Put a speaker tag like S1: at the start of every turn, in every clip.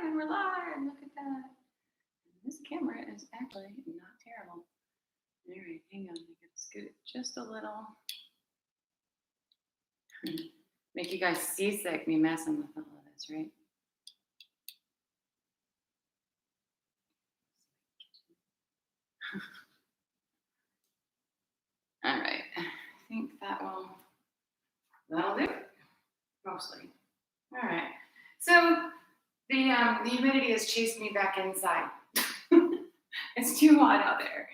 S1: and we're live. Look at that. This camera is actually not terrible. All right, hang on. I gotta scoot just a little. Make you guys seasick, me messing with all of this, right? All right, I think that'll do it, mostly. All right, so the humidity has chased me back inside. It's too hot out there.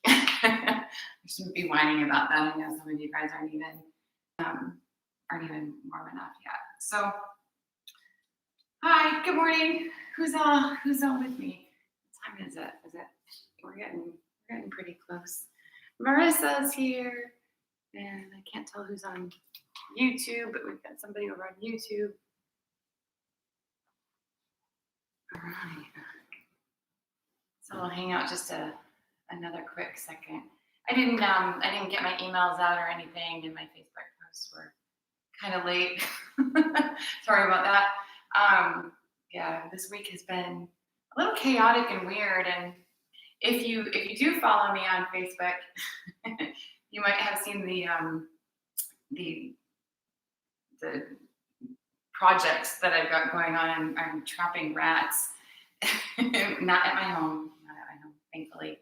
S1: I shouldn't be whining about that. I know some of you guys aren't even warm enough yet. So, hi, good morning. Who's all with me? What time is it? We're getting pretty close. Marissa's here, and I can't tell who's on YouTube, but we've got somebody over on YouTube. All right. So we'll hang out just another quick second. I didn't get my emails out or anything, and my Facebook posts were kind of late. Sorry about that. Yeah, this week has been a little chaotic and weird. And if you do follow me on Facebook, you might have seen the projects that I've got going on. I'm trapping rats, not at my home, thankfully.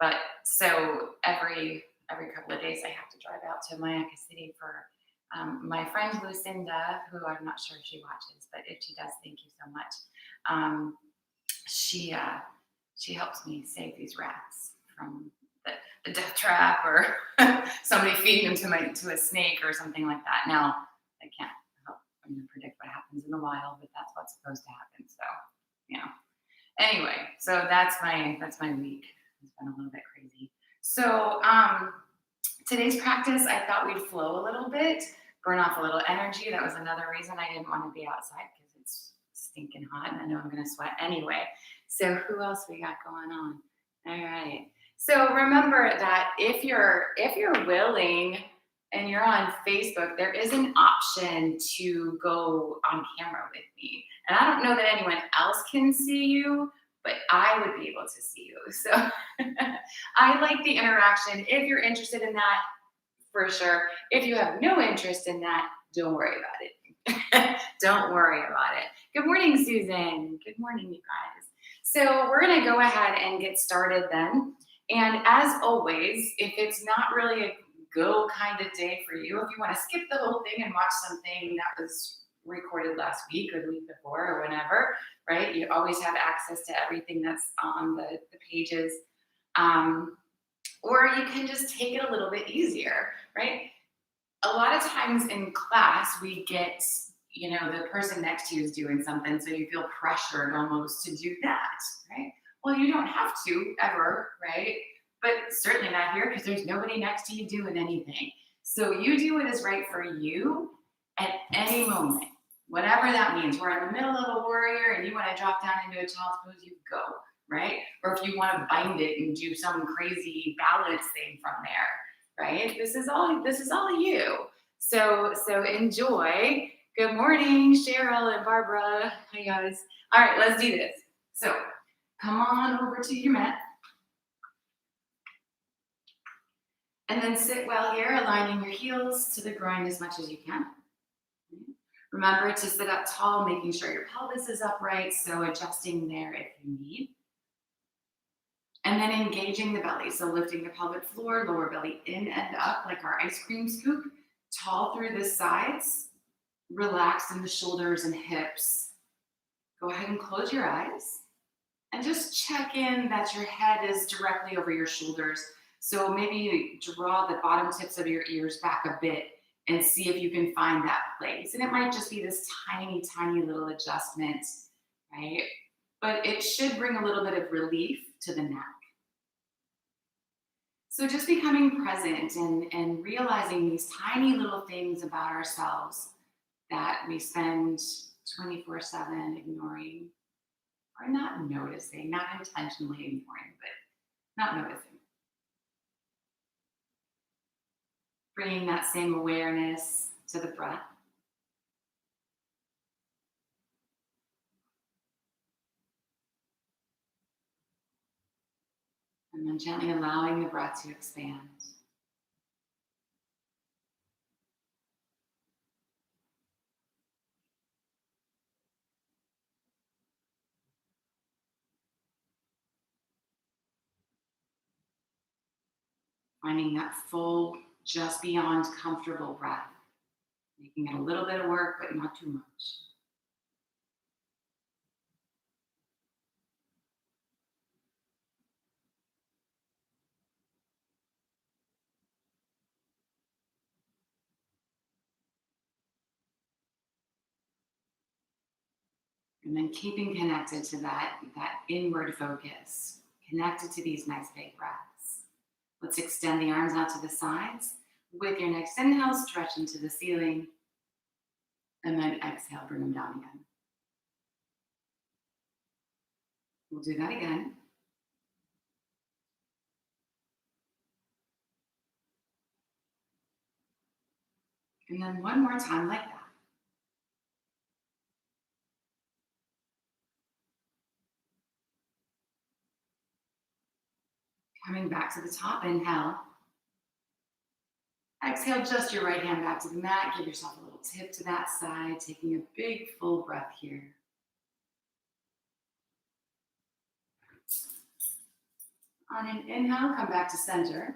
S1: But so every couple of days I have to drive out to Mayaca City for my friend Lucinda, who I'm not sure if she watches, but if she does, thank you so much. She helps me save these rats from the death trap or somebody feeding them to a snake or something like that. Now I can't predict what happens in the wild, but that's what's supposed to happen. So Anyway, so that's my week. It's been a little bit crazy. So today's practice, I thought we'd flow a little bit, burn off a little energy. That was another reason I didn't want to be outside, because it's stinking hot and I know I'm going to sweat anyway. So who else we got going on? All right. So remember that if you're willing and you're on Facebook, there is an option to go on camera with me. And I don't know that anyone else can see you, but I would be able to see you. So I like the interaction. If you're interested in that, for sure. If you have no interest in that, don't worry about it. Don't worry about it. Good morning, Susan. Good morning, you guys. So we're going to go ahead and get started then. And as always, if it's not really a go kind of day for you, if you want to skip the whole thing and watch something that was recorded last week or the week before or whenever, right? You always have access to everything that's on the pages. Or you can just take it a little bit easier, right? A lot of times in class, we get, the person next to you is doing something, so you feel pressured almost to do that, right? Well, you don't have to ever, right? But certainly not here, because there's nobody next to you doing anything. So you do what is right for you at any moment, whatever that means. We're in the middle of a warrior and you want to drop down into a child's pose, you go, right? Or if you want to bind it and do some crazy balance thing from there, right? This is all you. So enjoy. Good morning, Cheryl and Barbara. Hi guys. All right, let's do this. So come on over to your mat. And then sit well here, aligning your heels to the groin as much as you can. Remember to sit up tall, making sure your pelvis is upright, so adjusting there if you need. And then engaging the belly, so lifting the pelvic floor, lower belly in and up like our ice cream scoop, tall through the sides, relaxed in the shoulders and hips. Go ahead and close your eyes and just check in that your head is directly over your shoulders. So maybe you draw the bottom tips of your ears back a bit and see if you can find that place. And it might just be this tiny, tiny little adjustment, right? But it should bring a little bit of relief to the neck. So just becoming present and realizing these tiny little things about ourselves that we spend 24/7 ignoring or not noticing, not intentionally ignoring, but not noticing. Bringing that same awareness to the breath. And then gently allowing the breath to expand. Finding that full, just beyond comfortable breath. Making it a little bit of work, but not too much. And then keeping connected to that inward focus, connected to these nice big breaths. Let's extend the arms out to the sides. With your next inhale, stretch into the ceiling. And then exhale, bring them down again. We'll do that again. And then one more time like that. Coming back to the top, inhale. Exhale, just your right hand back to the mat. Give yourself a little tip to that side, taking a big full breath here. On an inhale, come back to center.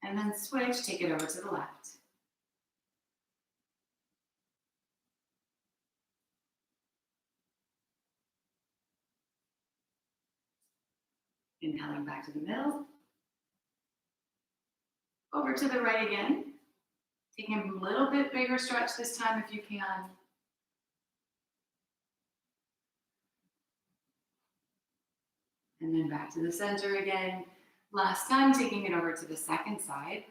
S1: And then switch, take it over to the left. Inhaling back to the middle. Over to the right again. Taking a little bit bigger stretch this time if you can. And then back to the center again. Last time, taking it over to the second side.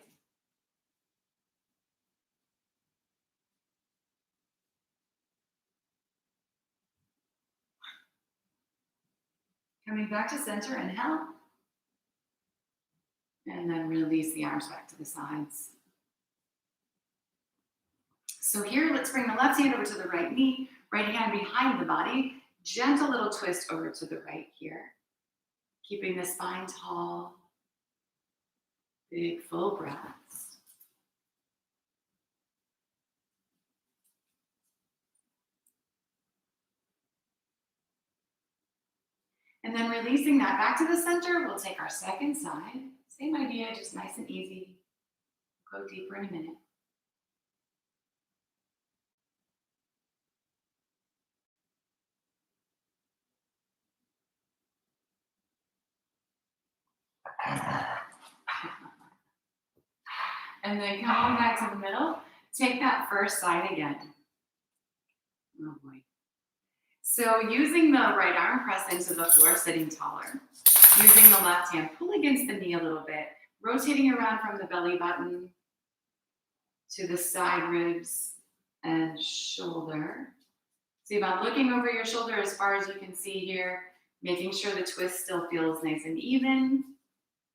S1: Coming back to center, inhale. And then release the arms back to the sides. So here, let's bring the left hand over to the right knee, right hand behind the body. Gentle little twist over to the right here. Keeping the spine tall. Big full breaths. And then releasing that back to the center, we'll take our second side. Same idea, just nice and easy. We'll go deeper in a minute. And then come on back to the middle. Take that first side again. Oh boy. So using the right arm, press into the floor, sitting taller. Using the left hand, pull against the knee a little bit. Rotating around from the belly button to the side ribs and shoulder. So about looking over your shoulder as far as you can see here, making sure the twist still feels nice and even.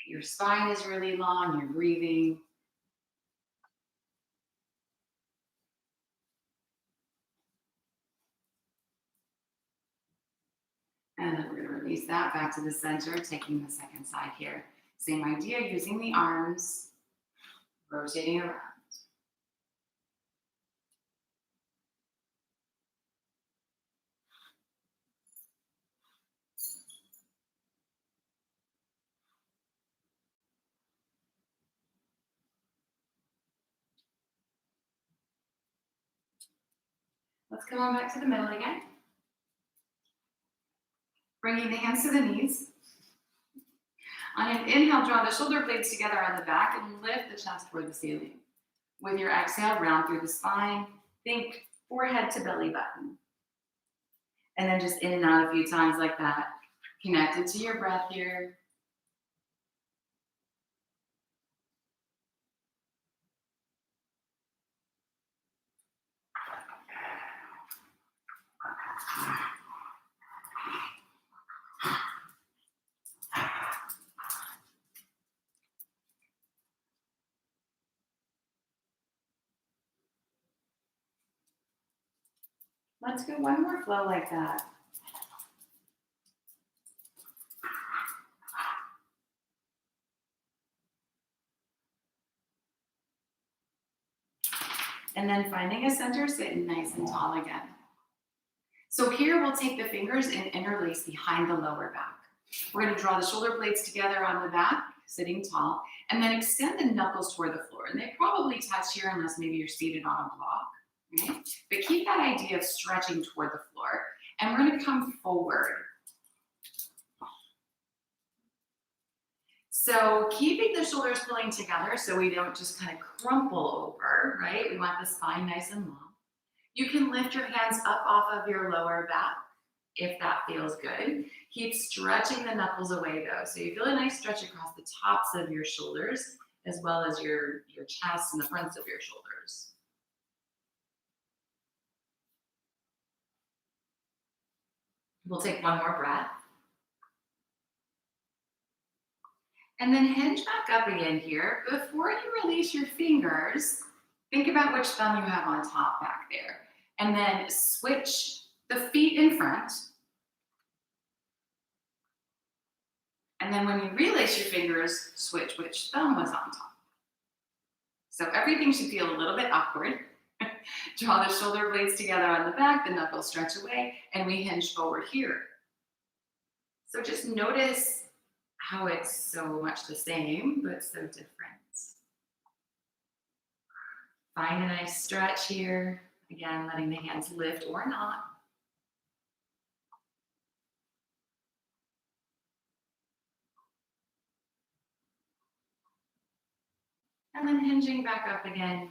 S1: Your spine is really long, you're breathing. And then we're going to release that back to the center, taking the second side here. Same idea, using the arms, rotating around. Let's come on back to the middle again. Bringing the hands to the knees. On an inhale, draw the shoulder blades together on the back and lift the chest toward the ceiling. With your exhale, round through the spine. Think forehead to belly button. And then just in and out a few times like that. Connected to your breath here. Let's go one more flow like that. And then finding a center, sitting nice and tall again. So here we'll take the fingers and interlace behind the lower back. We're going to draw the shoulder blades together on the back, sitting tall, and then extend the knuckles toward the floor. And they probably touch here unless maybe you're seated on a block. Right? But keep that idea of stretching toward the floor. And we're going to come forward. So keeping the shoulders pulling together so we don't just kind of crumple over, right? We want the spine nice and long. You can lift your hands up off of your lower back if that feels good. Keep stretching the knuckles away though. So you feel a nice stretch across the tops of your shoulders as well as your chest and the fronts of your shoulders. We'll take one more breath. And then hinge back up again here. Before you release your fingers, think about which thumb you have on top back there. And then switch the feet in front. And then when you release your fingers, switch which thumb was on top. So everything should feel a little bit awkward. Draw the shoulder blades together on the back, the knuckles stretch away, and we hinge forward here. So just notice how it's so much the same, but so different. Find a nice stretch here. Again, letting the hands lift or not. And then hinging back up again.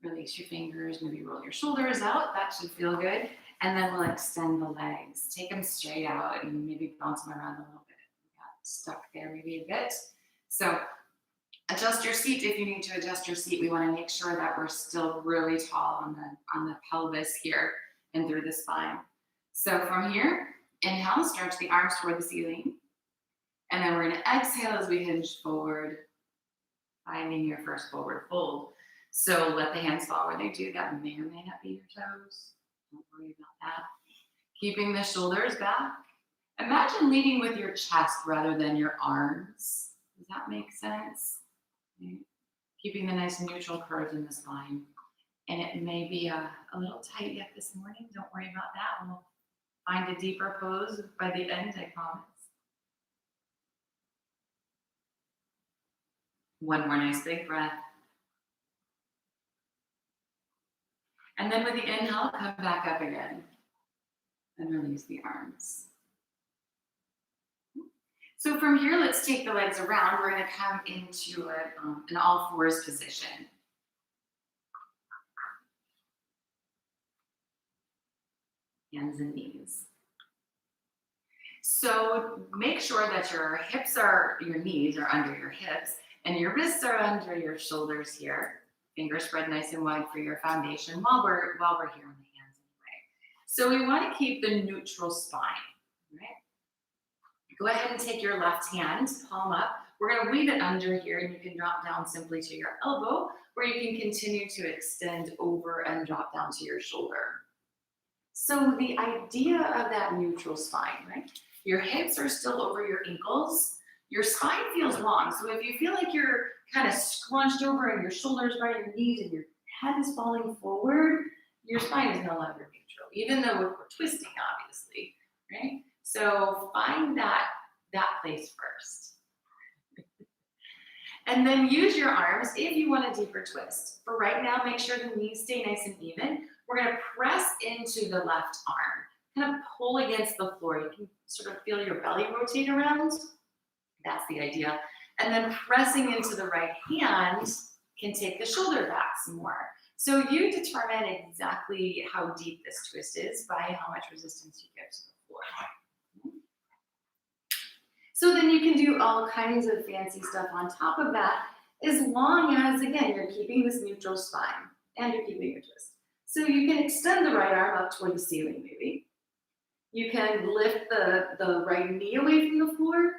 S1: Release your fingers, maybe roll your shoulders out. That should feel good. And then we'll extend the legs. Take them straight out and maybe bounce them around a little bit. We got stuck there maybe a bit. So adjust your seat if you need to adjust your seat. We want to make sure that we're still really tall on the pelvis here and through the spine. So from here, inhale, stretch the arms toward the ceiling. And then we're going to exhale as we hinge forward, finding your first forward fold. So let the hands fall where they do. That may or may not be your toes. Don't worry about that. Keeping the shoulders back. Imagine leading with your chest rather than your arms. Does that make sense? Okay. Keeping the nice neutral curves in the spine. And it may be a little tight yet this morning. Don't worry about that. We'll find a deeper pose by the end, I promise. One more nice big breath. And then with the inhale, come back up again and release the arms. So from here, let's take the legs around. We're going to come into an all fours position. Hands and knees. So make sure that your knees are under your hips and your wrists are under your shoulders here. Fingers spread nice and wide for your foundation while we're here on the hands anyway. So we want to keep the neutral spine, right? Go ahead and take your left hand, palm up. We're going to weave it under here and you can drop down simply to your elbow, or you can continue to extend over and drop down to your shoulder. So the idea of that neutral spine, right? Your hips are still over your ankles. Your spine feels long. So if you feel like you're kind of scrunched over and your shoulders by your knees and your head is falling forward, your spine is no longer neutral, even though we're twisting, obviously, right? So find that place first. And then use your arms if you want a deeper twist. For right now, make sure the knees stay nice and even. We're going to press into the left arm, kind of pull against the floor. You can sort of feel your belly rotate around. That's the idea. And then pressing into the right hand can take the shoulder back some more. So you determine exactly how deep this twist is by how much resistance you give to the floor. So then you can do all kinds of fancy stuff on top of that, as long as, again, you're keeping this neutral spine and you're keeping your twist. So you can extend the right arm up toward the ceiling, maybe. You can lift the right knee away from the floor,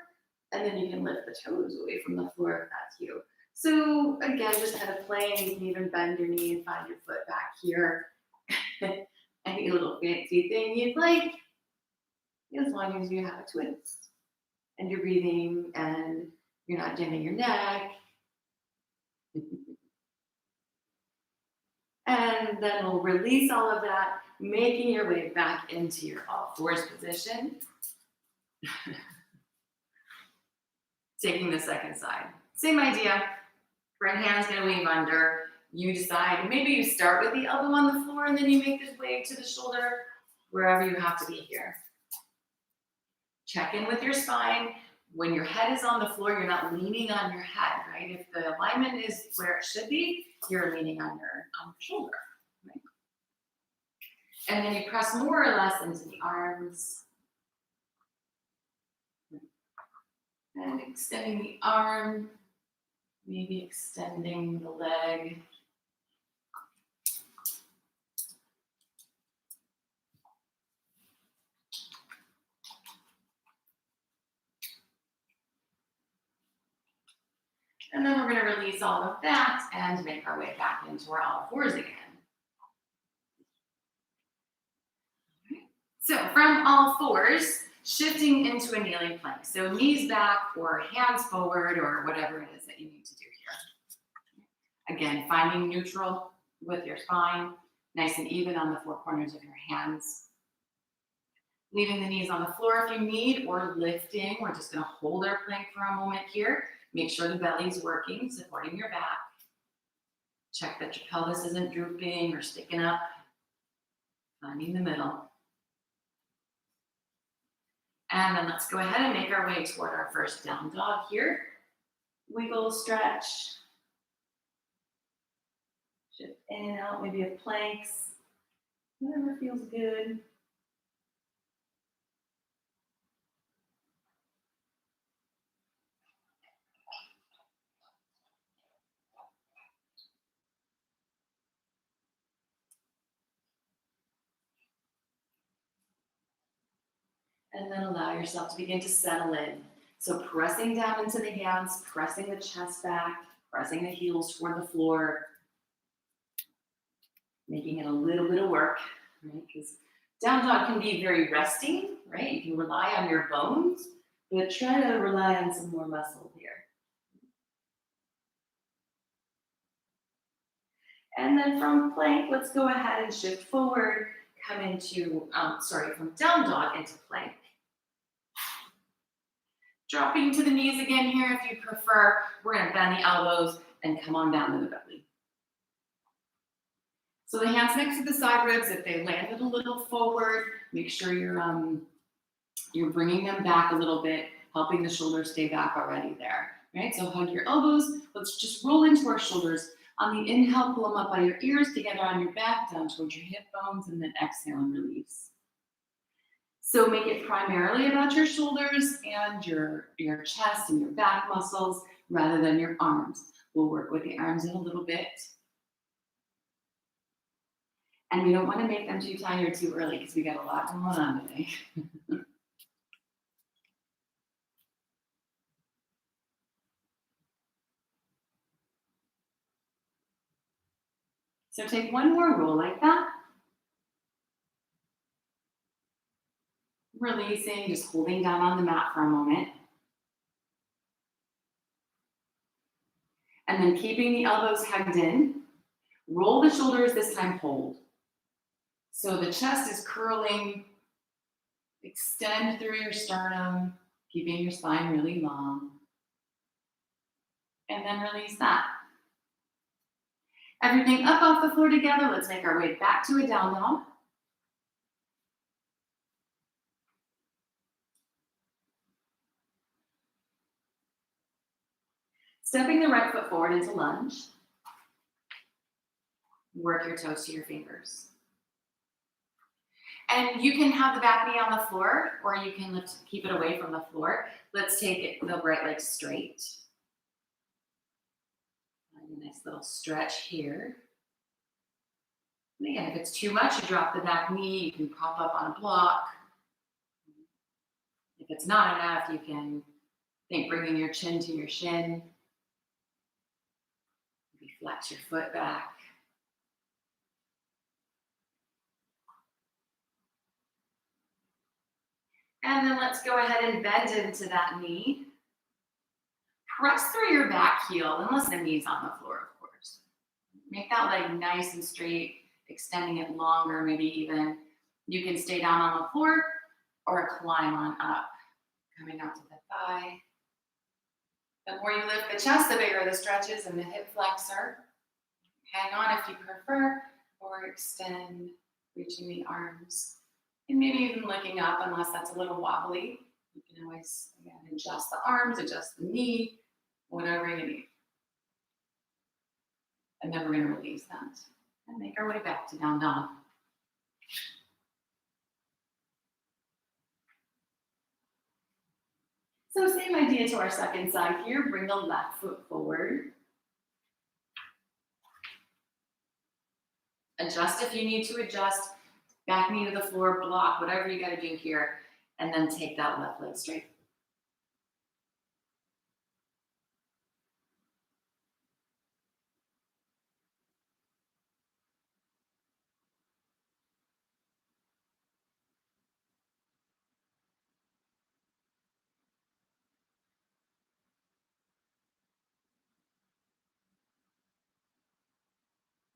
S1: and then you can lift the toes away from the floor if that's you. So again, just kind of playing, you can even bend your knee and find your foot back here. Any little fancy thing you'd like, as long as you have a twist. And you're breathing and you're not jamming your neck. And then we'll release all of that, making your way back into your all fours position. Taking the second side. Same idea. Right hand's gonna wave under. You decide, maybe you start with the elbow on the floor and then you make this wave to the shoulder, wherever you have to be here. Check in with your spine. When your head is on the floor, you're not leaning on your head, right? If the alignment is where it should be, you're leaning on your shoulder, right? And then you press more or less into the arms. And extending the arm, maybe extending the leg. And then we're going to release all of that and make our way back into our all fours again. So from all fours, shifting into a kneeling plank. So knees back or hands forward or whatever it is that you need to do here. Again, finding neutral with your spine, nice and even on the four corners of your hands. Leaving the knees on the floor if you need, or lifting. We're just going to hold our plank for a moment here. Make sure the belly's working, supporting your back. Check that your pelvis isn't drooping or sticking up. Finding the middle. And then let's go ahead and make our way toward our first down dog here. Wiggle, stretch. Shift in and out, maybe of planks. Whatever feels good. And then allow yourself to begin to settle in. So pressing down into the hands, pressing the chest back, pressing the heels toward the floor, making it a little bit of work, right? Because down dog can be very resting, right? You can rely on your bones, but try to rely on some more muscle here. And then from plank, let's go ahead and shift forward, come into, from down dog into plank. Dropping to the knees again here if you prefer. We're going to bend the elbows and come on down to the belly. So the hands next to the side ribs, if they landed a little forward, make sure you're bringing them back a little bit, helping the shoulders stay back already there. Right? So hug your elbows. Let's just roll into our shoulders. On the inhale, pull them up by your ears, together on your back, down towards your hip bones, and then exhale and release. So make it primarily about your shoulders and your chest and your back muscles rather than your arms. We'll work with the arms in a little bit. And we don't want to make them too tired too early because we got a lot going on today. So take one more roll like that. Releasing, just holding down on the mat for a moment. And then keeping the elbows hugged in. Roll the shoulders, this time hold. So the chest is curling. Extend through your sternum, keeping your spine really long. And then release that. Everything up off the floor together. Let's make our way back to a down dog. Stepping the right foot forward into lunge. Work your toes to your fingers. And you can have the back knee on the floor, or you can keep it away from the floor. Let's take the right leg straight. A nice little stretch here. And again, if it's too much, you drop the back knee. You can pop up on a block. If it's not enough, you can think bringing your chin to your shin. Maybe flex your foot back. And then let's go ahead and bend into that knee. Press through your back heel, unless the knee's on the floor, of course. Make that leg nice and straight, extending it longer, maybe even. You can stay down on the floor or climb on up, coming out to the thigh. The more you lift the chest, the bigger the stretches in the hip flexor. Hang on if you prefer, or extend, reaching the arms. And maybe even looking up, unless that's a little wobbly. You can always, again, adjust the arms, adjust the knee, whatever you need. And then we're going to release that and make our way back to down dog. So same idea to our second side here. Bring the left foot forward. Adjust if you need to adjust. Back knee to the floor, block, whatever you got to do here. And then take that left leg straight.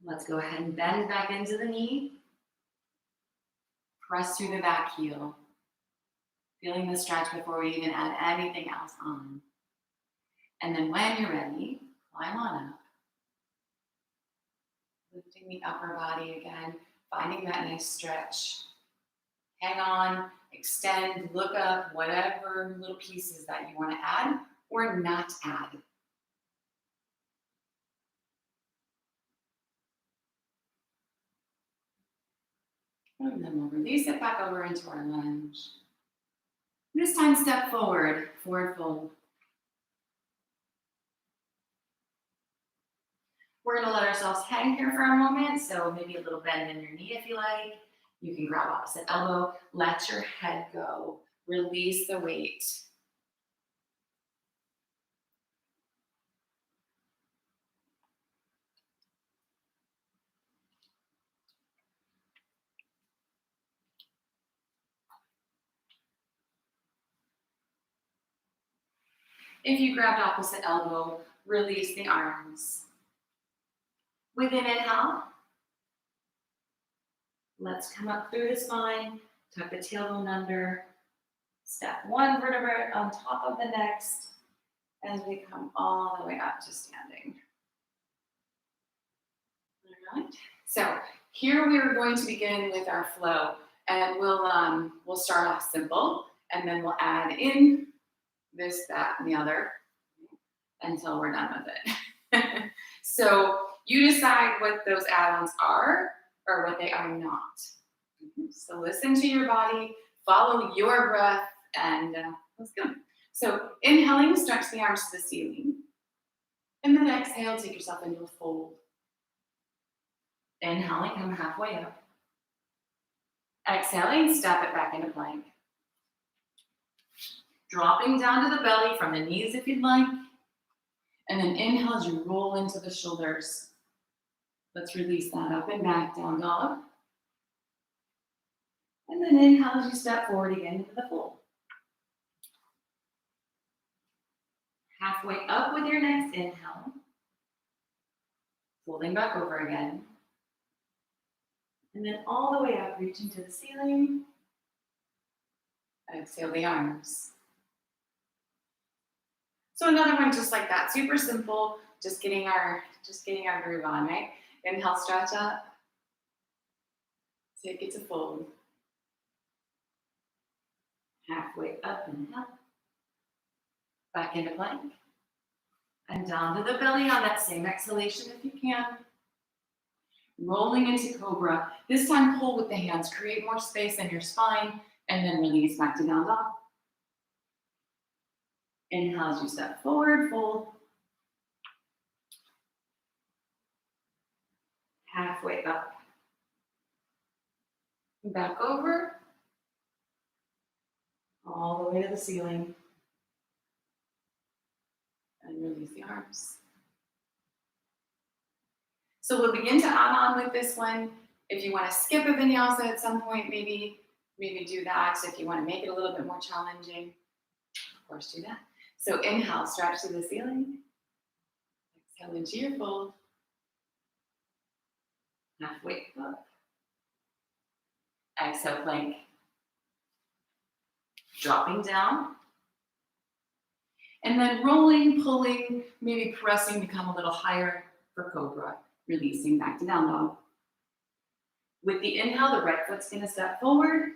S1: Let's go ahead and bend back into the knee. Press through the back heel. Feeling the stretch before we even add anything else on. And then when you're ready, climb on up. Lifting the upper body again, finding that nice stretch. Hang on, extend, look up, whatever little pieces that you want to add or not add. And then we'll release it back over into our lunge. This time, step forward, forward fold. We're going to let ourselves hang here for a moment, so maybe a little bend in your knee if you like. You can grab opposite elbow, let your head go, release the weight. If you grabbed opposite elbow, release the arms. With an inhale, let's come up through the spine, tuck the tailbone under, step one vertebrae on top of the next as we come all the way up to standing. All right, so here we are going to begin with our flow, and we'll start off simple, and then we'll add in this, that, and the other until we're done with it. So you decide what those add-ons are or what they are not. So listen to your body, follow your breath, and let's go. So inhaling, stretch the arms to the ceiling. And then exhale, take yourself into a fold. Inhaling, come halfway up. Exhaling, step it back into plank. Dropping down to the belly from the knees if you'd like. And then inhale as you roll into the shoulders. Let's release that up and back, down dog. And then inhale as you step forward again into the fold. Halfway up with your next inhale. Folding back over again. And then all the way up, reaching to the ceiling. Exhale the arms. So another one just like that, super simple, just getting our groove on, right? Inhale, stretch up. Take it to fold. Halfway up, inhale. Back into plank. And down to the belly on that same exhalation if you can. Rolling into cobra. This time pull with the hands, create more space in your spine, and then release back to down dog. Inhale as you step forward, fold. Halfway up. Back over. All the way to the ceiling. And release the arms. So we'll begin to add on with this one. If you want to skip a vinyasa at some point, maybe do that. So if you want to make it a little bit more challenging, of course do that. So inhale, stretch to the ceiling. Exhale into your fold. Halfway up. Exhale, plank. Dropping down. And then rolling, pulling, maybe pressing to come a little higher for cobra. Releasing back to down dog. With the inhale, the right foot's gonna step forward.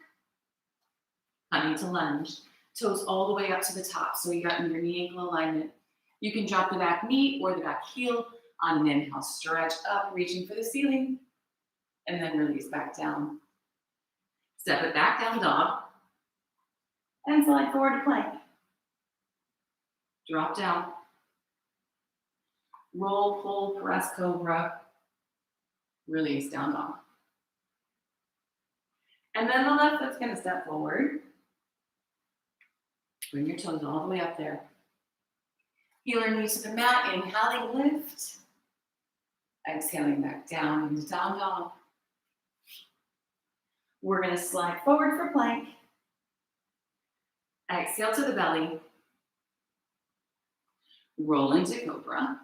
S1: Coming to lunge. Toes all the way up to the top. So you got your knee ankle alignment. You can drop the back knee or the back heel on an inhale. Stretch up, reaching for the ceiling. And then release back down. Step it back down dog. And slide forward to plank. Drop down. Roll, pull, press, cobra. Release, down dog. And then the left foot's gonna step forward. Bring your toes all the way up there. Heel or knees to the mat, inhaling, lift. Exhaling back down into down dog. We're gonna slide forward for plank. Exhale to the belly. Roll into cobra.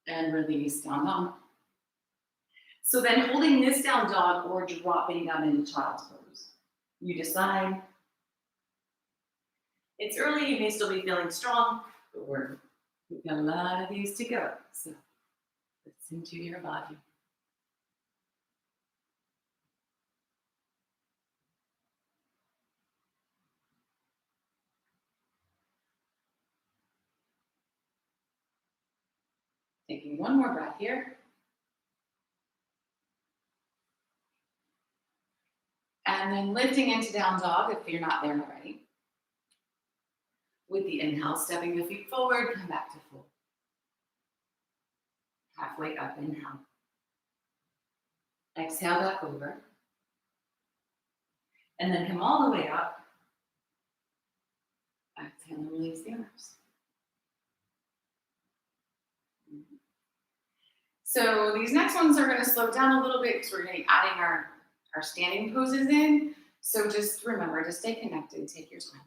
S1: And release, down dog. So then holding this down dog or dropping down into child's pose. You decide. It's early, you may still be feeling strong, but we've got a lot of these to go. So listen to your body. Taking one more breath here. And then lifting into down dog if you're not there already. With the inhale, stepping the feet forward, come back to full. Halfway up, inhale. Exhale back over. And then come all the way up. Exhale and release the arms. So these next ones are going to slow down a little bit because we're going to be adding our standing poses in. So just remember to stay connected, take your time.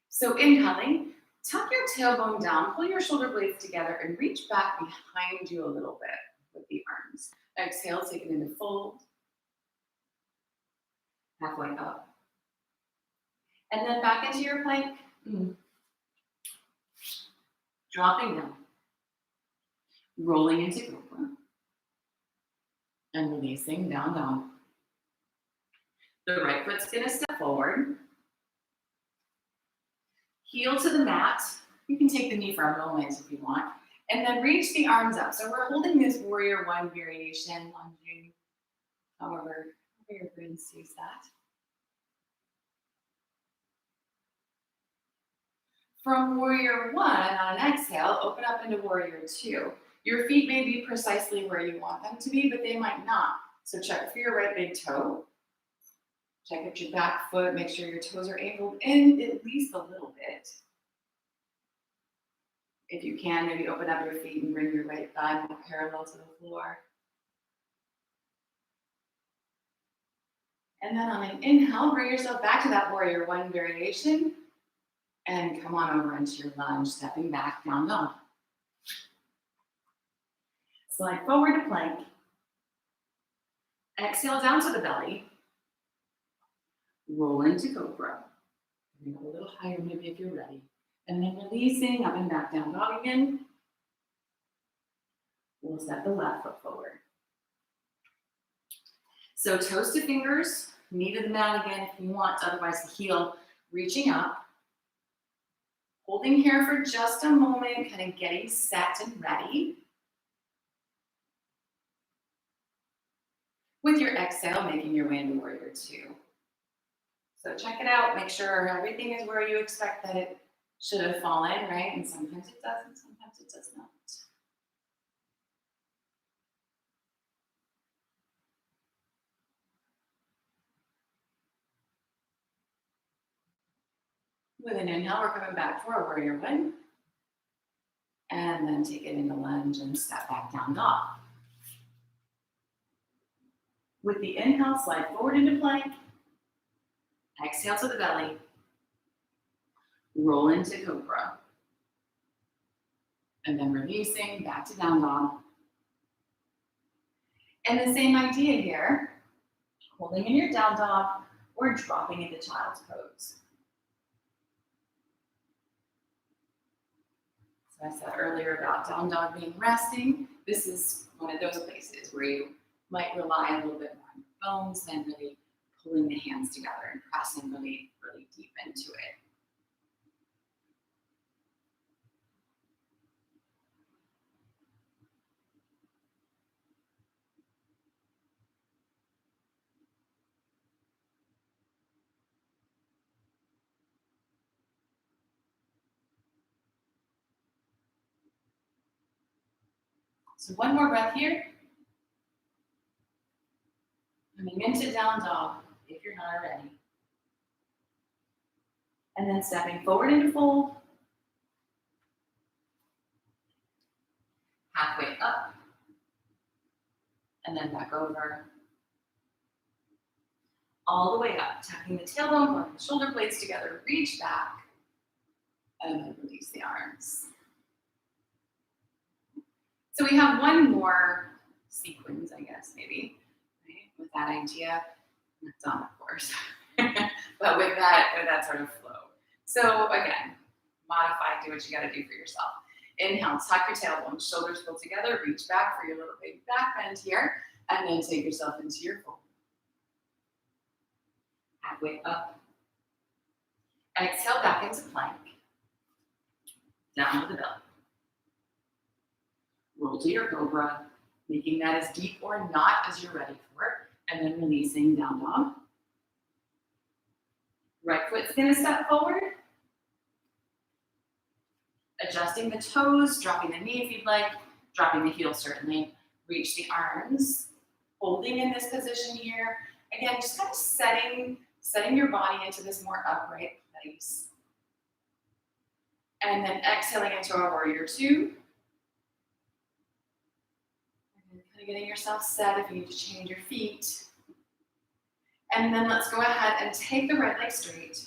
S1: So inhaling, tuck your tailbone down, pull your shoulder blades together and reach back behind you a little bit with the arms. Exhale, take it into fold. Halfway up. And then back into your plank. Dropping down. Rolling into cobra. And releasing, down dog. The right foot's gonna step forward. Heel to the mat. You can take the knee for a moment if you want. And then reach the arms up. So we're holding this warrior one variation, lunging, however your brain sees that. From warrior one, on an exhale, open up into warrior two. Your feet may be precisely where you want them to be, but they might not. So check for your right big toe. Check out your back foot, make sure your toes are angled in at least a little bit. If you can, maybe open up your feet and bring your right thigh more parallel to the floor. And then on an inhale, bring yourself back to that warrior one variation and come on over into your lunge, stepping back, down dog. Slide forward to plank. Exhale down to the belly. Roll into cobra. Bring it a little higher maybe if you're ready. And then releasing up and back, down dog again. We'll step the left foot forward. So toes to fingers, knee to the mat again if you want, otherwise the heel reaching up. Holding here for just a moment, kind of getting set and ready. With your exhale, making your way into warrior two. So check it out, make sure everything is where you expect that it should have fallen, right? And sometimes it does, and sometimes it does not. With an inhale, we're coming back for a warrior one. And then take it into lunge and step back, down dog. With the inhale, slide forward into plank. Exhale to the belly. Roll into cobra. And then releasing, back to down dog. And the same idea here, holding in your down dog or dropping into child's pose. So I said earlier about down dog being resting. This is one of those places where you might rely a little bit more on your bones than really pulling the hands together and pressing really, really deep into it. So one more breath here. Coming into down dog, if you're not already. And then stepping forward into fold. Halfway up. And then back over. All the way up, tucking the tailbone, pulling the shoulder blades together, reach back, and then release the arms. So we have one more sequence, I guess, maybe, right? With that idea. Not done, of course, but with that sort of flow. So again, modify, do what you gotta do for yourself. Inhale, tuck your tailbone, shoulders pull together, reach back for your little baby back bend here, and then take yourself into your fold. Halfway up. Exhale back into plank. Down to the belly. Roll to your cobra, making that as deep or not as you're ready for, and then releasing down dog. Right foot's gonna step forward. Adjusting the toes, dropping the knee if you'd like, dropping the heel certainly. Reach the arms, holding in this position here. Again, just kind of setting your body into this more upright place. And then exhaling into a warrior two. And kind of getting yourself set if you need to change your feet. And then let's go ahead and take the right leg straight.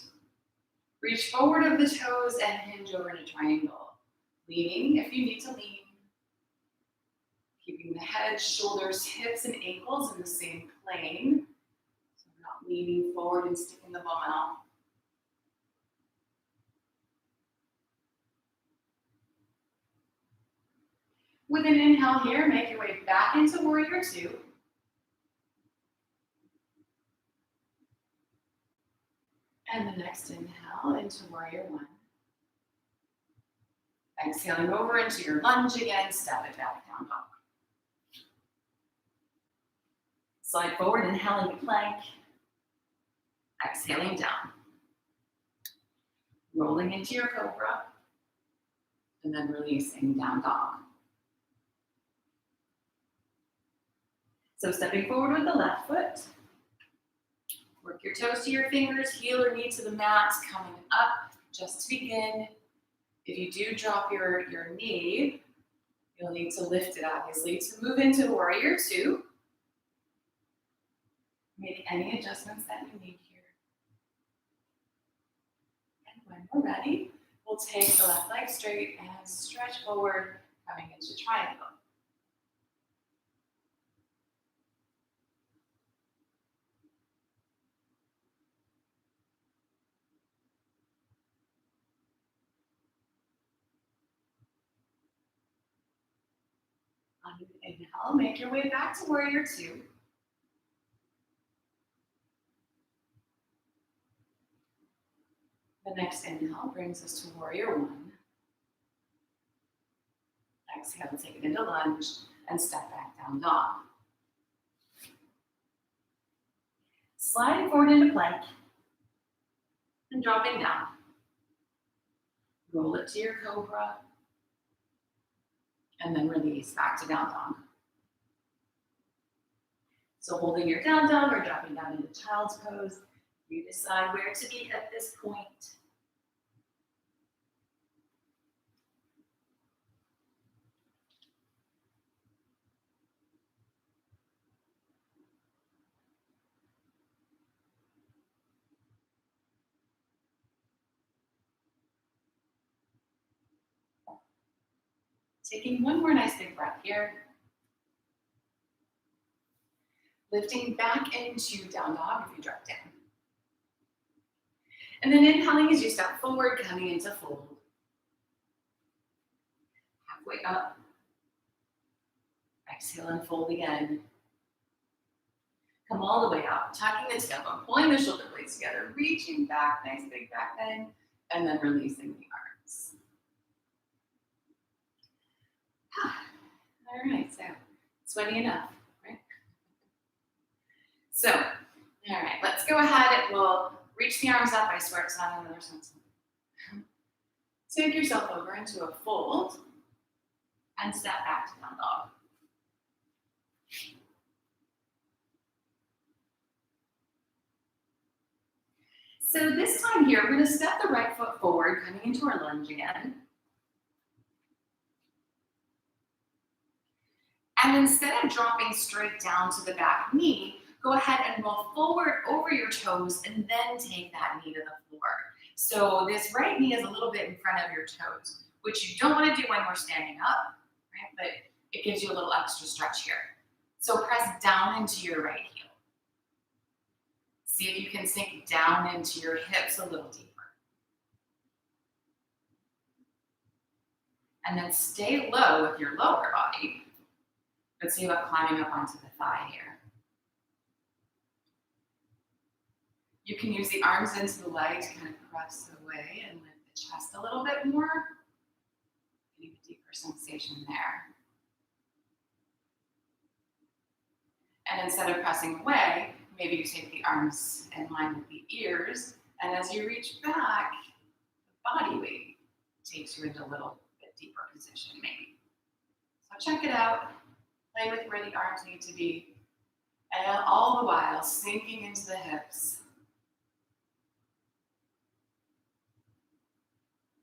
S1: Reach forward of the toes and hinge over in a triangle. Leaning if you need to lean. Keeping the head, shoulders, hips, and ankles in the same plane. So we're not leaning forward and sticking the bum out. With an inhale here, make your way back into warrior two. And the next inhale into warrior one. Exhaling over into your lunge again, step it back, down dog. Slide forward, inhaling plank. Exhaling down. Rolling into your cobra. And then releasing down dog. So stepping forward with the left foot. Work your toes to your fingers, heel or knee to the mat, coming up just to begin. If you do drop your knee, you'll need to lift it, obviously, to move into warrior two. Make any adjustments that you need here. And when we're ready, we'll take the left leg straight and stretch forward, coming into triangle. On an inhale, make your way back to warrior two. The next inhale brings us to warrior one. Exhale, take it into lunge and step back down dog. Sliding forward into plank and dropping down. Roll it to your cobra and then release back to down dog. So holding your down dog or dropping down into child's pose, you decide where to be at this point. Taking one more nice big breath here. Lifting back into down dog if you drop down. And then inhaling as you step forward, coming into fold. Halfway up. Exhale and fold again. Come all the way up, tucking the tailbone, pulling the shoulder blades together, reaching back, nice big back bend, and then releasing the arms. All right, so sweaty enough, right? So, all right, let's go ahead. We'll reach the arms up. I swear it's not another sense. Take yourself over into a fold and step back to down dog. So this time here, we're going to step the right foot forward, coming into our lunge again. And instead of dropping straight down to the back knee, go ahead and roll forward over your toes and then take that knee to the floor. So this right knee is a little bit in front of your toes, which you don't want to do when we're standing up, right? But it gives you a little extra stretch here. So press down into your right heel. See if you can sink down into your hips a little deeper. And then stay low with your lower body, but see about climbing up onto the thigh here. You can use the arms into the leg to kind of press away and lift the chest a little bit more. Getting a deeper sensation there. And instead of pressing away, maybe you take the arms in line with the ears, and as you reach back, the body weight takes you into a little bit deeper position, maybe. So check it out. Play with where the arms need to be, and all the while sinking into the hips.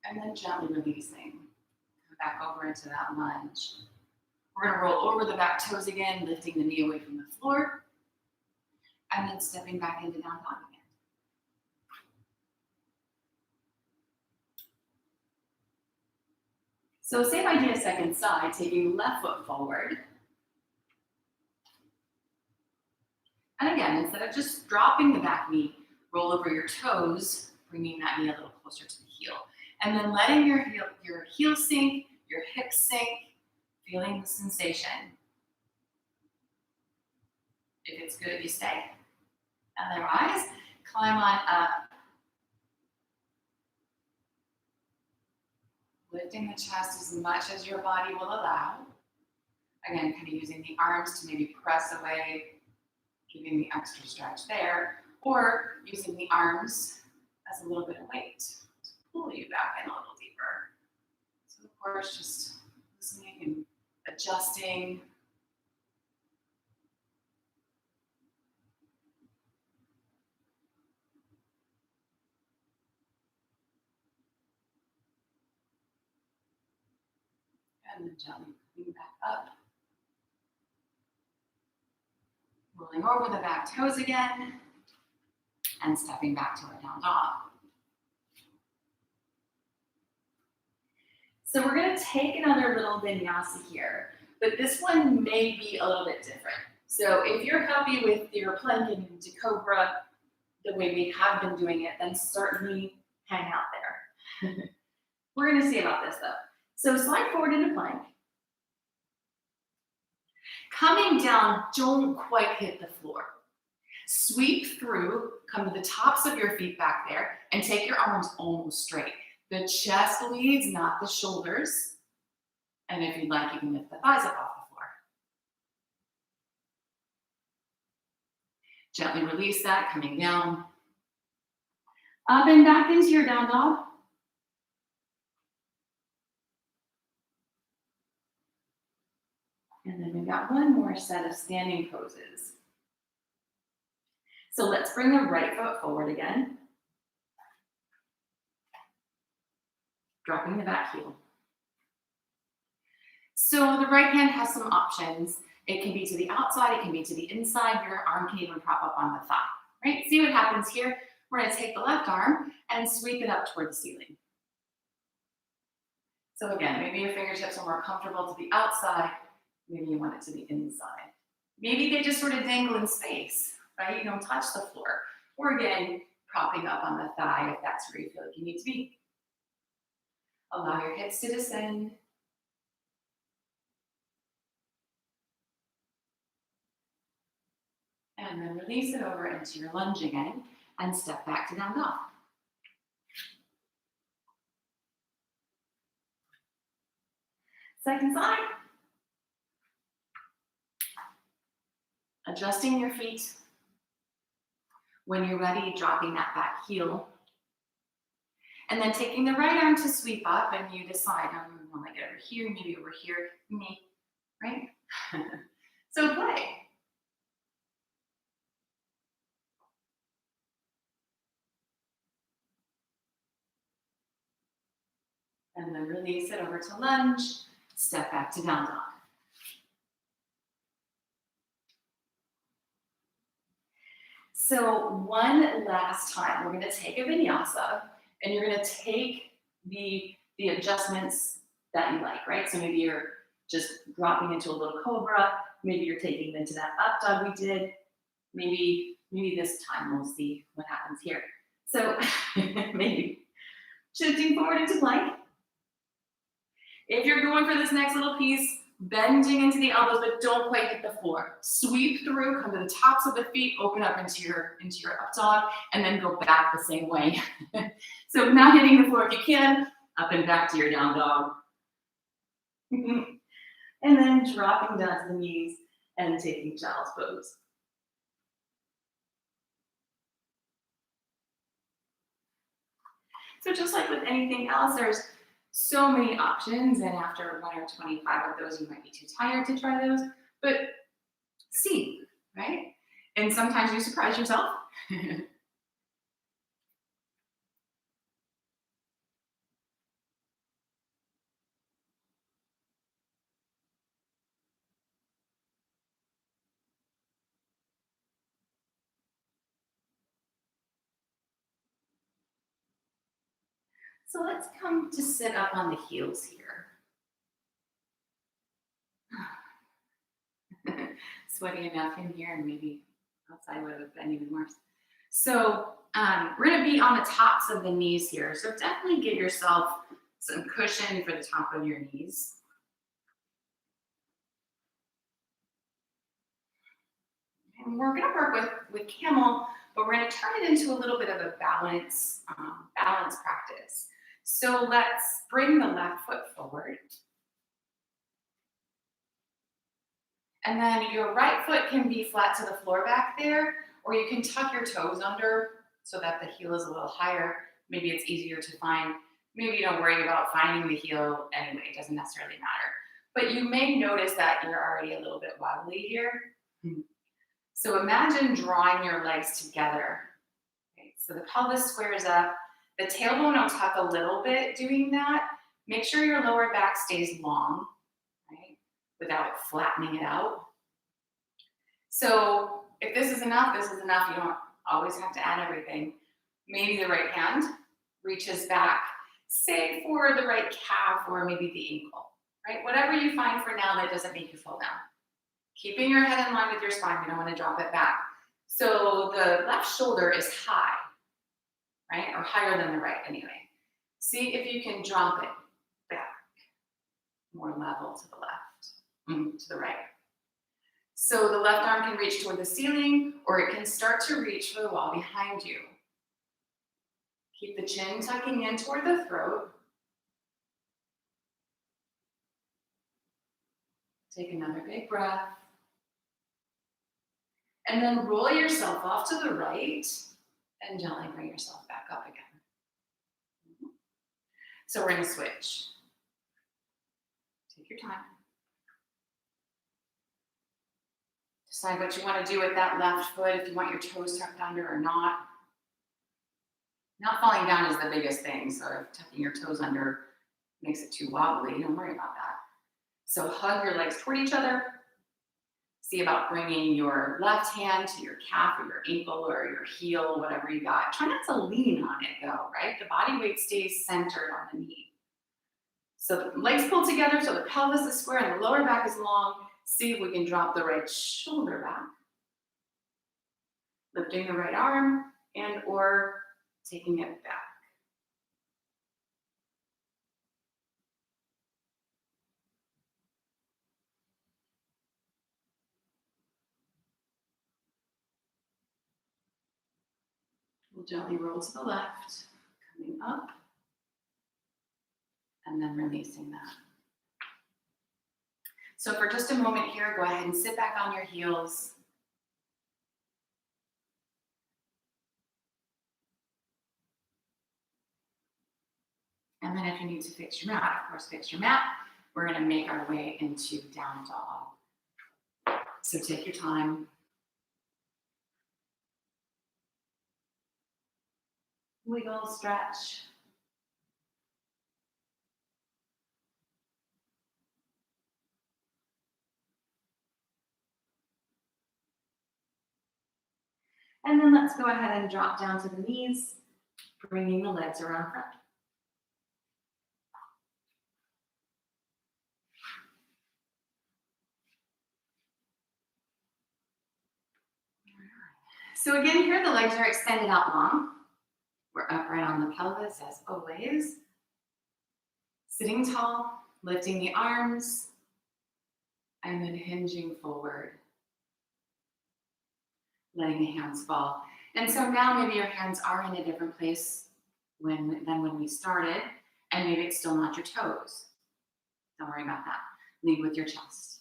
S1: And then gently releasing. Come back over into that lunge. We're going to roll over the back toes again, lifting the knee away from the floor, and then stepping back into down dog again. So same idea, second side, taking left foot forward. And again, instead of just dropping the back knee, roll over your toes, bringing that knee a little closer to the heel. And then letting your heel sink, your hips sink, feeling the sensation. If it's good, you stay. Otherwise, climb on up. Lifting the chest as much as your body will allow. Again, kind of using the arms to maybe press away, giving the extra stretch there, or using the arms as a little bit of weight to pull you back in a little deeper. So of course, just listening and adjusting. And then gently coming back up. Rolling over the back toes again. And stepping back to our down dog. So we're going to take another little vinyasa here, but this one may be a little bit different. So if you're happy with your plank into cobra, the way we have been doing it, then certainly hang out there. We're going to see about this though. So slide forward into plank. Coming down, don't quite hit the floor. Sweep through, come to the tops of your feet back there, and take your arms almost straight. The chest leads, not the shoulders. And if you'd like, you can lift the thighs up off the floor. Gently release that, coming down. Up and back into your down dog. And then we've got one more set of standing poses. So let's bring the right foot forward again. Dropping the back heel. So the right hand has some options. It can be to the outside, it can be to the inside. Your arm can even prop up on the thigh, right? See what happens here? We're gonna take the left arm and sweep it up toward the ceiling. So again, maybe your fingertips are more comfortable to the outside. Maybe you want it to the inside. Maybe they just sort of dangle in space, right? You don't touch the floor. Or again, propping up on the thigh if that's where you feel like you need to be. Allow your hips to descend. And then release it over into your lunge again and step back to down dog. Second side. Adjusting your feet. When you're ready, dropping that back heel. And then taking the right arm to sweep up, and you decide, I want to get over here, maybe over here, me, right? So play. And then release it over to lunge, step back to down dog. So one last time, we're gonna take a vinyasa, and you're gonna take the adjustments that you like, right? So maybe you're just dropping into a little cobra, maybe you're taking them into that up dog we did, maybe this time we'll see what happens here. So maybe shifting forward into plank. If you're going for this next little piece, bending into the elbows, but don't quite hit the floor. Sweep through, come to the tops of the feet, open up into your up dog, and then go back the same way. So not hitting the floor if you can, up and back to your down dog. And then dropping down to the knees and taking child's pose. So just like with anything else, there's so many options, and after 1 or 25 of those, you might be too tired to try those, but see, right? And sometimes you surprise yourself. So let's come to sit up on the heels here. Sweaty enough in here, and maybe outside would have been even worse. So we're gonna be on the tops of the knees here. So definitely give yourself some cushion for the top of your knees. And we're gonna work with camel, but we're gonna turn it into a little bit of a balance practice. So let's bring the left foot forward. And then your right foot can be flat to the floor back there, or you can tuck your toes under so that the heel is a little higher. Maybe it's easier to find. Maybe you don't worry about finding the heel anyway, it doesn't necessarily matter. But you may notice that you're already a little bit wobbly here. So imagine drawing your legs together. Okay, so the pelvis squares up, the tailbone will tuck a little bit doing that. Make sure your lower back stays long, right, without flattening it out. So if this is enough, this is enough. You don't always have to add everything. Maybe the right hand reaches back, say for the right calf or maybe the ankle, right? Whatever you find for now that doesn't make you fall down. Keeping your head in line with your spine, you don't want to drop it back. So the left shoulder is high, right? Or higher than the right anyway. See if you can drop it back, more level to the left, to the right. So the left arm can reach toward the ceiling, or it can start to reach for the wall behind you. Keep the chin tucking in toward the throat. Take another big breath. And then roll yourself off to the right and gently bring yourself back up again. So we're going to switch. Take your time. Decide what you want to do with that left foot, if you want your toes tucked under or not. Not falling down is the biggest thing, so if tucking your toes under makes it too wobbly, don't worry about that. So hug your legs toward each other. See about bringing your left hand to your calf or your ankle or your heel, whatever you got. Try not to lean on it though, right? The body weight stays centered on the knee. So the legs pull together so the pelvis is square and the lower back is long. See if we can drop the right shoulder back, lifting the right arm and or taking it back. We'll gently roll to the left, coming up, and then releasing that. So for just a moment here, go ahead and sit back on your heels. And then if you need to fix your mat, of course, fix your mat. We're gonna make our way into down dog. So take your time. Wiggle, stretch. And then let's go ahead and drop down to the knees, bringing the legs around front. So again, here the legs are extended out long. We're upright on the pelvis as always. Sitting tall, lifting the arms, and then hinging forward. Letting the hands fall. And so now maybe your hands are in a different place than when we started, and maybe it's still not your toes. Don't worry about that. Lead with your chest.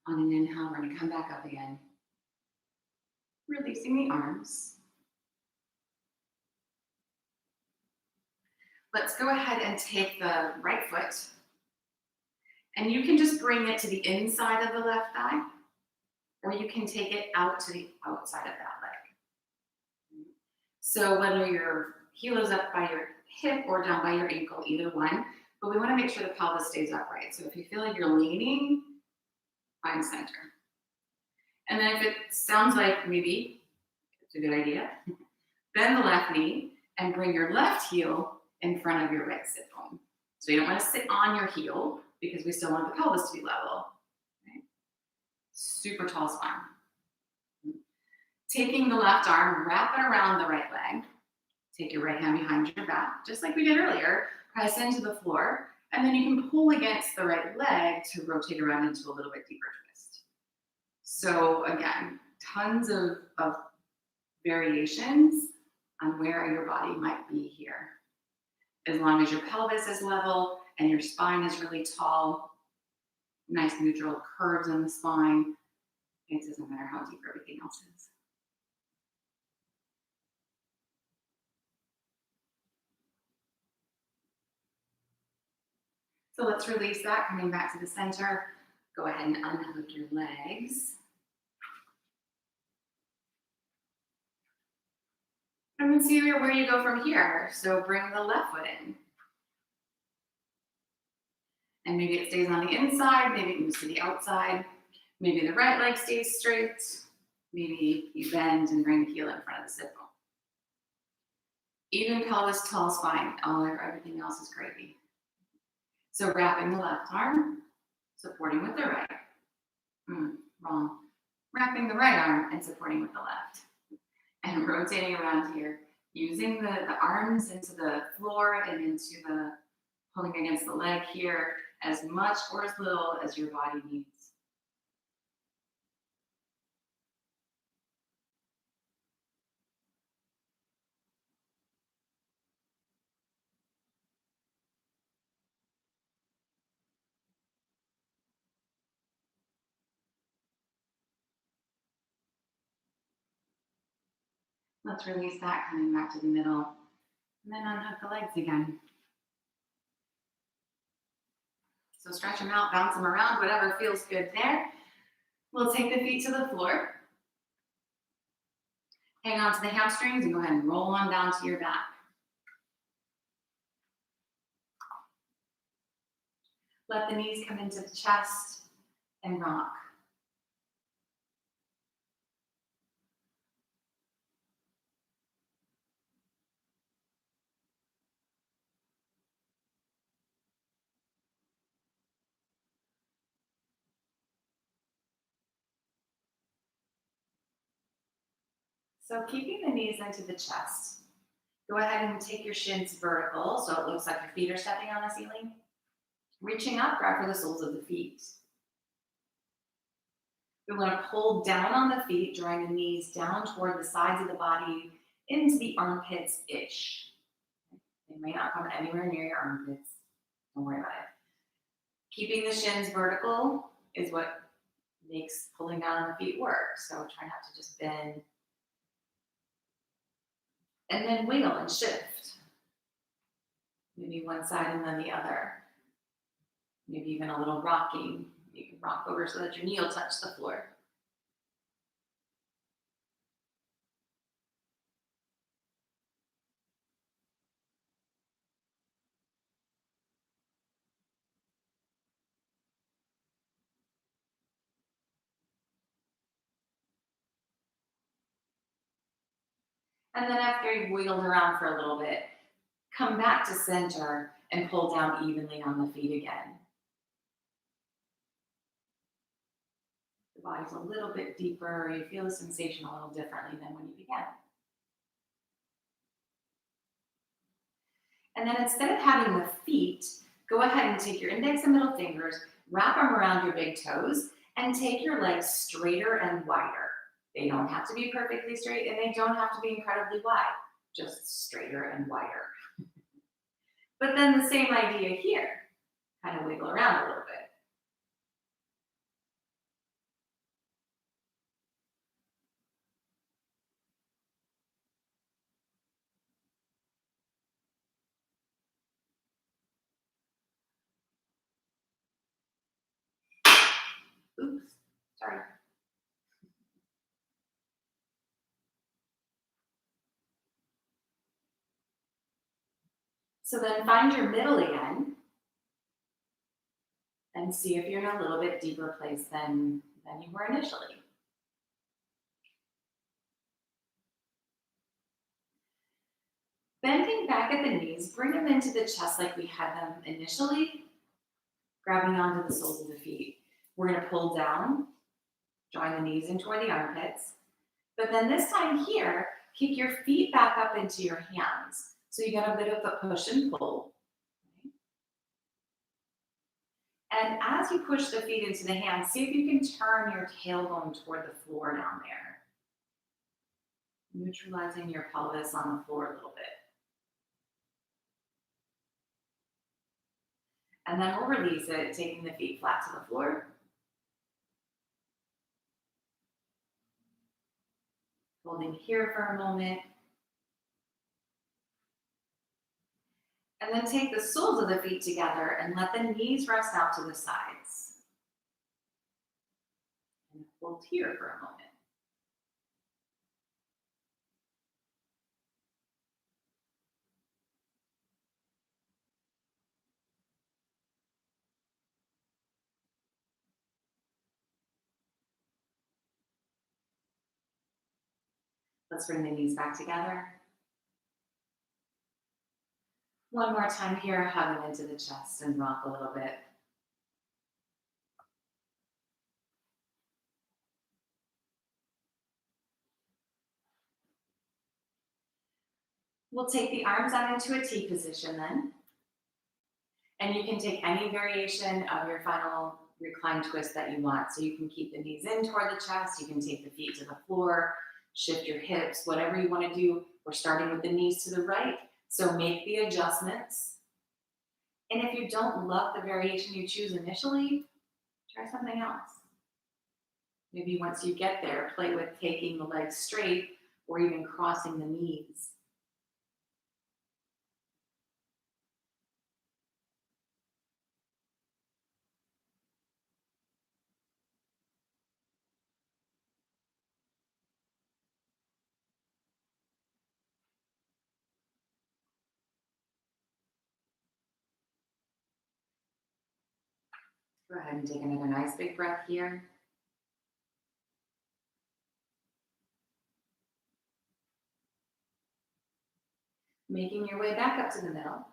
S1: On an inhale, we're going to come back up again. Releasing the arms. Let's go ahead and take the right foot, and you can just bring it to the inside of the left thigh, or you can take it out to the outside of that leg. So whether your heel is up by your hip or down by your ankle, either one, but we want to make sure the pelvis stays upright. So if you feel like you're leaning, find center. And then if it sounds like maybe it's a good idea, bend the left knee and bring your left heel in front of your right sit bone. So you don't want to sit on your heel because we still want the pelvis to be level. Okay? Super tall spine. Taking the left arm, wrap it around the right leg. Take your right hand behind your back, just like we did earlier. Press into the floor, and then you can pull against the right leg to rotate around into a little bit deeper twist. So again, tons of variations on where your body might be here. As long as your pelvis is level and your spine is really tall, nice neutral curves in the spine, it doesn't matter how deep everything else is. So let's release that, coming back to the center. Go ahead and unhook your legs. And then see where you go from here. So bring the left foot in. And maybe it stays on the inside, maybe it moves to the outside. Maybe the right leg stays straight. Maybe you bend and bring the heel in front of the sit bone. Even pelvis, tall spine, everything else is gravy. So wrapping the left arm, supporting with the right. Wrong. Wrapping the right arm and supporting with the left. And rotating around here, using the arms into the floor and into the pulling against the leg here, as much or as little as your body needs. Let's release that, coming back to the middle, and then unhook the legs again. So stretch them out, bounce them around, whatever feels good there. We'll take the feet to the floor. Hang on to the hamstrings and go ahead and roll on down to your back. Let the knees come into the chest. and rock. So keeping the knees into the chest, go ahead and take your shins vertical so it looks like your feet are stepping on the ceiling. Reaching up, grab for the soles of the feet. We want to pull down on the feet, drawing the knees down toward the sides of the body into the armpits-ish. They may not come anywhere near your armpits. Don't worry about it. Keeping the shins vertical is what makes pulling down on the feet work. So try not to just bend. And then wiggle and shift. Maybe one side and then the other. Maybe even a little rocking. You can rock over so that your knee will touch the floor. And then after you've wiggled around for a little bit, come back to center and pull down evenly on the feet again. The body's a little bit deeper. You feel the sensation a little differently than when you began. And then instead of having the feet, go ahead and take your index and middle fingers, wrap them around your big toes, and take your legs straighter and wider. They don't have to be perfectly straight and they don't have to be incredibly wide, just straighter and wider. But then the same idea here, kind of wiggle around a little bit. Oops, sorry. So then find your middle again and see if you're in a little bit deeper place than you were initially. Bending back at the knees, bring them into the chest like we had them initially, grabbing onto the soles of the feet. We're going to pull down, drawing the knees in toward the armpits. But then this time here, kick your feet back up into your hands. So you get a bit of a push and pull. And as you push the feet into the hands, see if you can turn your tailbone toward the floor down there. Neutralizing your pelvis on the floor a little bit. And then we'll release it, taking the feet flat to the floor. Holding here for a moment. And then take the soles of the feet together and let the knees rest out to the sides. And hold here for a moment. Let's bring the knees back together. One more time here, hug them into the chest and rock a little bit. We'll take the arms out into a T position then. And you can take any variation of your final recline twist that you want. So you can keep the knees in toward the chest, you can take the feet to the floor, shift your hips, whatever you want to do. We're starting with the knees to the right, so make the adjustments. And if you don't love the variation you choose initially, try something else. Maybe once you get there, play with taking the legs straight or even crossing the knees. Go ahead and take another nice big breath here. Making your way back up to the middle.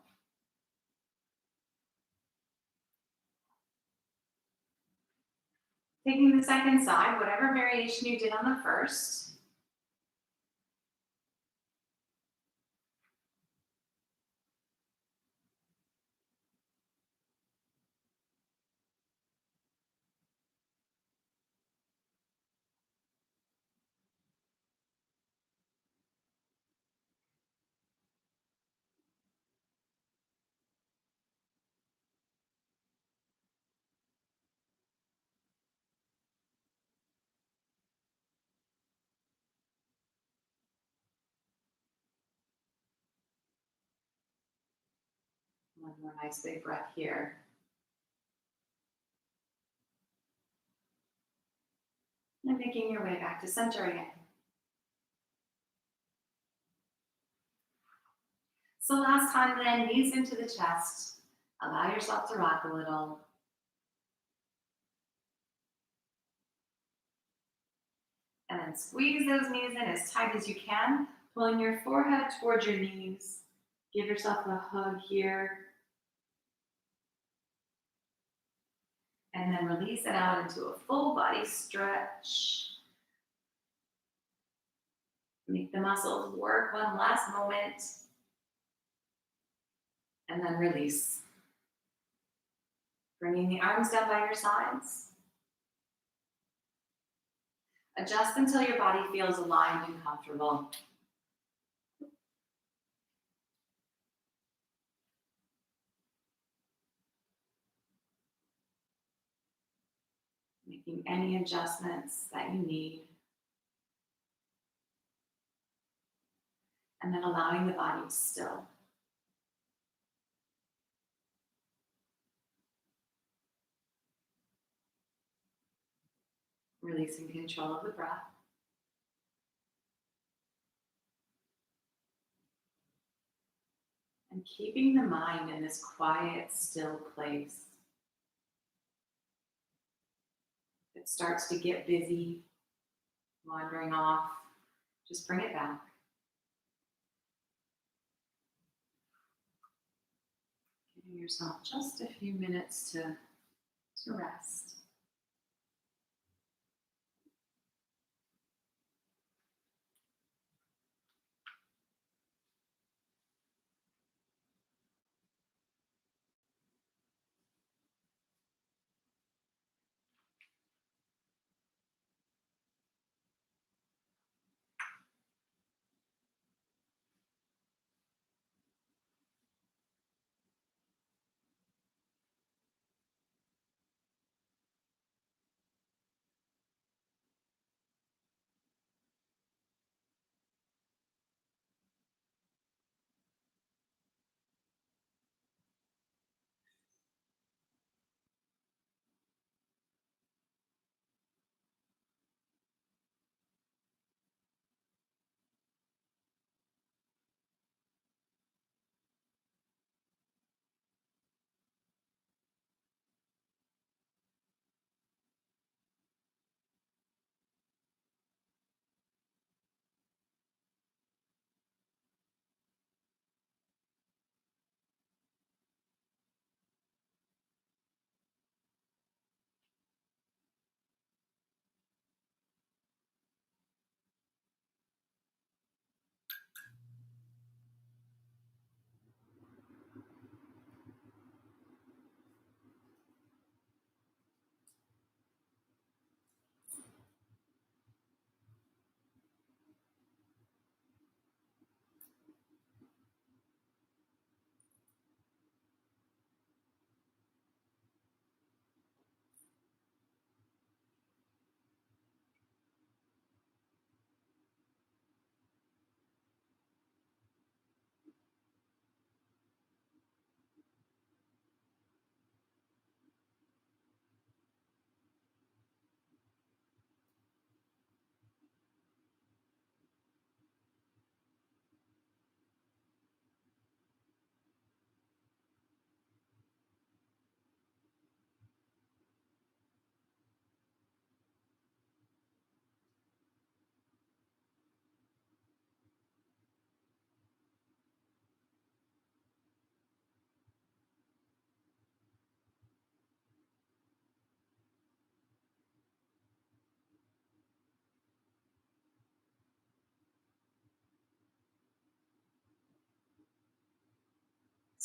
S1: Taking the second side, whatever variation you did on the first. One more nice big breath here. And making your way back to center again. So last time then, knees into the chest. Allow yourself to rock a little. And then squeeze those knees in as tight as you can, pulling your forehead towards your knees. Give yourself a hug here. And then release it out into a full body stretch. Make the muscles work one last moment. And then release. Bringing the arms down by your sides. Adjust until your body feels aligned and comfortable. Making any adjustments that you need. And then allowing the body to still. Releasing control of the breath. And keeping the mind in this quiet, still place. It starts to get busy, wandering off. Just bring it back. Giving yourself just a few minutes to rest.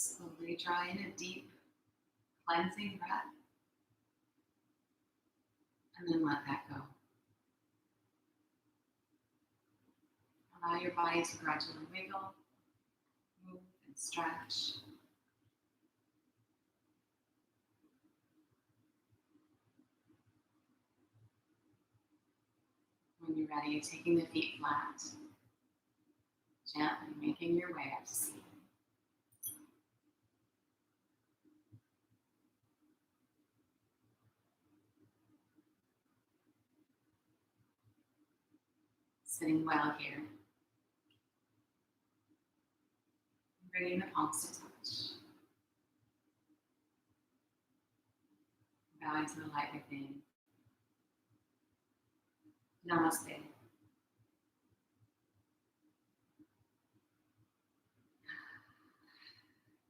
S1: Slowly draw in a deep, cleansing breath. And then let that go. Allow your body to gradually wiggle, move, and stretch. When you're ready, taking the feet flat, gently making your way up to seated. Sitting well here. Bringing the palms to touch. Bowing to the light within. Namaste.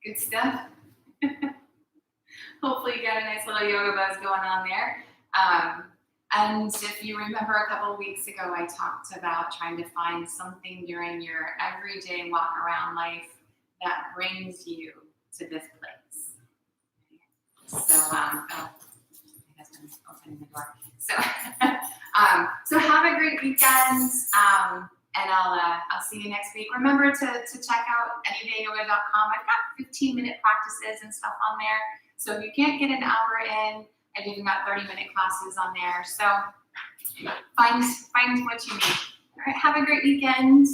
S1: Good stuff. Hopefully you got a nice little yoga buzz going on there. And if you remember a couple of weeks ago, I talked about trying to find something during your everyday walk around life that brings you to this place. So, my husband's opening the door. So, so have a great weekend. And I'll see you next week. Remember to check out anydayyoga.com. I've got 15-minute practices and stuff on there. So if you can't get an hour in, I've even got 30-minute classes on there. So find what you need. All right, have a great weekend.